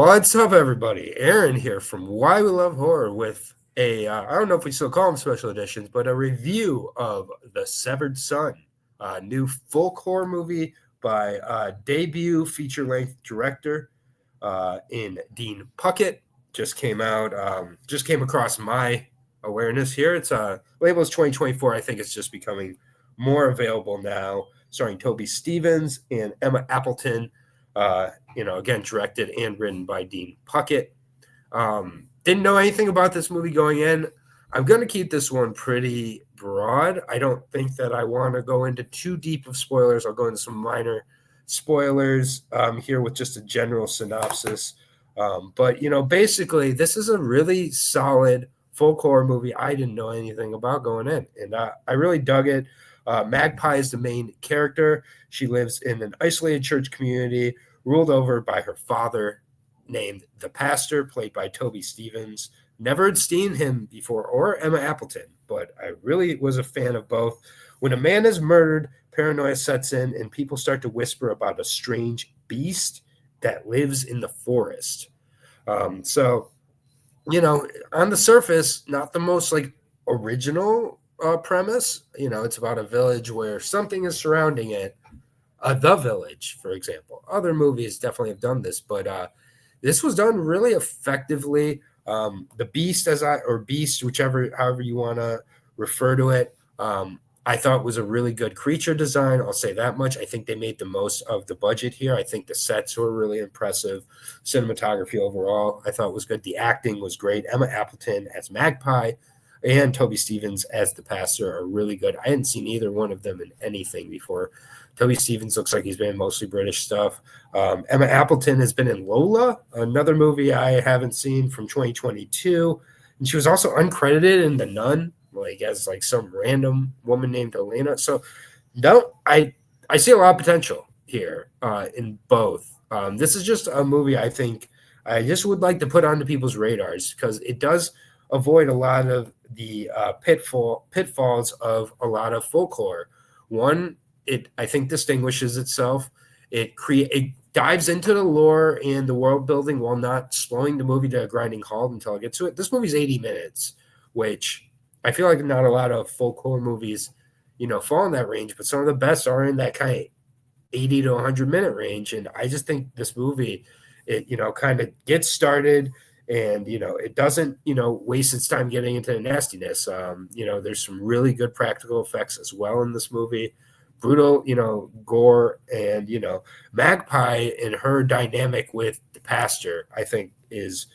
What's up, everybody? Aaron here from Why We Love Horror with I don't know if we still call them special editions, but a review of The Severed Son, a new folk horror movie by debut feature-length director in Dean Puckett. Just came out, just came across my awareness here. It's label's 2024. I think it's just becoming more available now, starring Toby Stephens and Emma Appleton. Again, directed and written by Dean Puckett. Didn't know anything about this movie going in. I'm going to keep this one pretty broad. I don't think that I want to go into too deep of spoilers. I'll go into some minor spoilers here with just a general synopsis. But basically, this is a really solid folk horror movie I didn't know anything about going in, and I really dug it. Magpie is the main character. She lives in an isolated church community ruled over by her father, named the pastor, played by Toby Stephens. Never had seen him before, or Emma Appleton, but I really was a fan of both. When a man is murdered, paranoia sets in, and people start to whisper about a strange beast that lives in the forest. On the surface, not the most original premise. It's about a village where something is surrounding it. The Village, for example. Other movies definitely have done this, but this was done really effectively. The Beast, Beast, however you want to refer to it, I thought was a really good creature design. I'll say that much. I think they made the most of the budget here. I think the sets were really impressive. Cinematography overall, I thought was good. The acting was great. Emma Appleton as Magpie and Toby Stephens as the pastor are really good. I hadn't seen either one of them in anything before. Toby Stephens looks like he's been in mostly British stuff. Emma Appleton has been in Lola, another movie I haven't seen from 2022. And she was also uncredited in The Nun, as some random woman named Elena. So I see a lot of potential here in both. This is just a movie I think I just would like to put onto people's radars because it does avoid a lot of the pitfalls of a lot of folklore. One, it I think distinguishes itself. It dives into the lore and the world building while not slowing the movie to a grinding halt until it gets to it. This movie's 80 minutes, which I feel like not a lot of folk horror movies, fall in that range, but some of the best are in that kind of 80 to 100-minute range. And I just think this movie, it kind of gets started and, it doesn't, waste its time getting into the nastiness. There's some really good practical effects as well in this movie. Brutal, gore, and, Magpie and her dynamic with the pastor, I think, is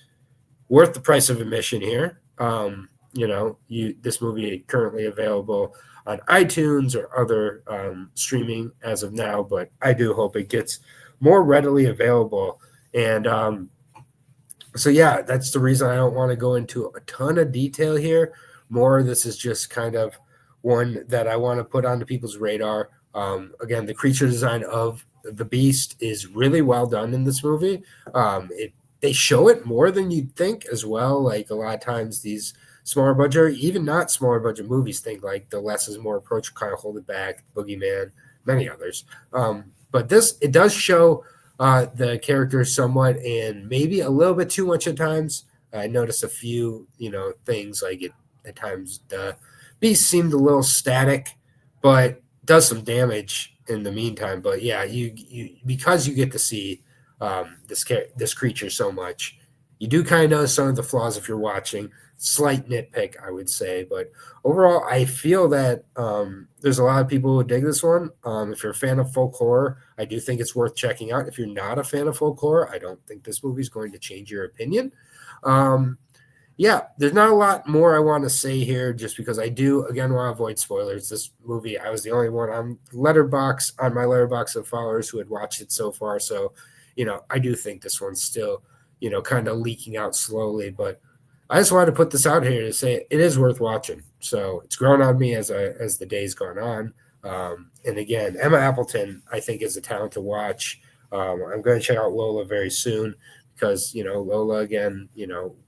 worth the price of admission here. This movie currently available on iTunes or other streaming as of now, but I do hope it gets more readily available. And that's the reason I don't want to go into a ton of detail here. More, this is just kind of one that I want to put onto people's radar. Again, the creature design of the Beast is really well done in this movie. They show it more than you'd think as well. Like a lot of times these smaller budget, or even not smaller budget movies, think like the less is more approach, kind of hold it back, Boogeyman, many others. But it does show the characters somewhat and maybe a little bit too much at times. I noticed a few, things at times the Beast seemed a little static, but does some damage in the meantime. But yeah, you because you get to see this creature so much, you do kind of know some of the flaws if you're watching. Slight nitpick, I would say, but overall, I feel that there's a lot of people who dig this one. If you're a fan of folk horror, I do think it's worth checking out. If you're not a fan of folk horror, I don't think this movie is going to change your opinion. There's not a lot more I want to say here, just because I do, again, want to avoid spoilers. This movie, I was the only one on my Letterboxd of followers who had watched it so far. So, I do think this one's still, kind of leaking out slowly. But I just wanted to put this out here to say it is worth watching. So it's grown on me as the day's gone on. And again, Emma Appleton, I think, is a talent to watch. I'm going to check out Lola very soon because, Lola, again,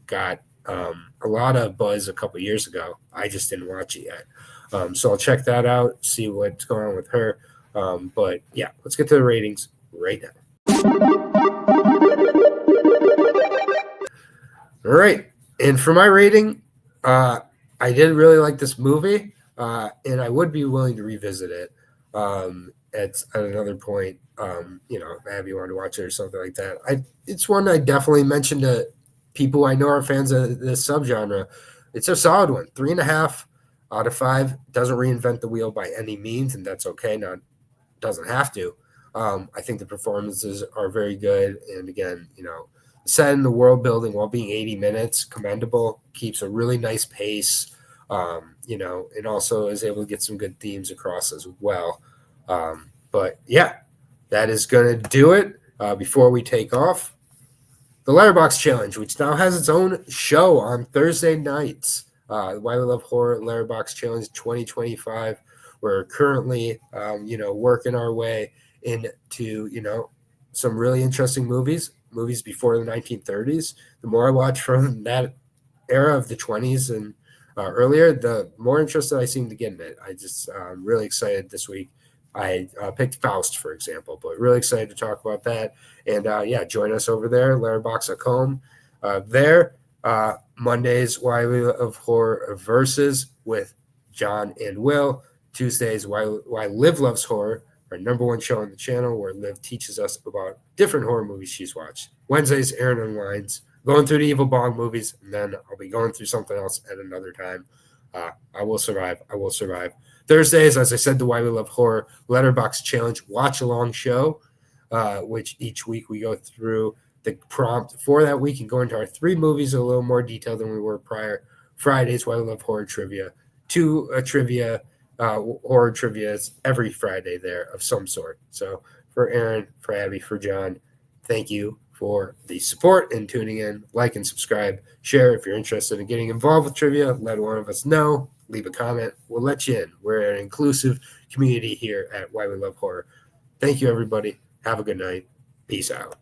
got a lot of buzz a couple years ago. I just didn't watch it yet. So I'll check that out, see what's going on with her. But yeah, let's get to the ratings right now. All right. And for my rating, I did really like this movie, and I would be willing to revisit it at another point. Abby wanted to watch it or something like that. It's one I definitely mentioned to people I know are fans of this subgenre. It's a solid one, 3.5 out of 5. Doesn't reinvent the wheel by any means, and that's okay. Not doesn't have to. I think the performances are very good, and again, set in the world building while being 80 minutes, commendable. Keeps a really nice pace, and also is able to get some good themes across as well. But yeah, that is going to do it. Before we take off, the Letterboxd Challenge, which now has its own show on Thursday nights. Why We Love Horror Letterboxd Challenge 2025. We're currently, working our way into, some really interesting movies before the 1930s. The more I watch from that era of the 20s and earlier, the more interested I seem to get in it. I'm really excited this week. I picked Faust, for example, but really excited to talk about that. And join us over there, Letterboxd.com. Mondays, Why We Love Horror Versus with John and Will. Tuesdays, Why Liv Loves Horror, our number one show on the channel, where Liv teaches us about different horror movies she's watched. Wednesdays, Aaron Unwinds, going through the Evil Bong movies, and then I'll be going through something else at another time. I will survive. Thursdays, as I said, the Why We Love Horror Letterboxd Challenge watch along show, which each week we go through the prompt for that week and go into our 3 movies in a little more detail than we were prior. Fridays, Why We Love Horror Trivia, 2 trivia, horror trivia every Friday there of some sort. So for Aaron, for Abby, for John, thank you for the support and tuning in. Like and subscribe. Share if you're interested in getting involved with trivia. Let one of us know. Leave a comment. We'll let you in. We're an inclusive community here at Why We Love Horror. Thank you, everybody. Have a good night. Peace out.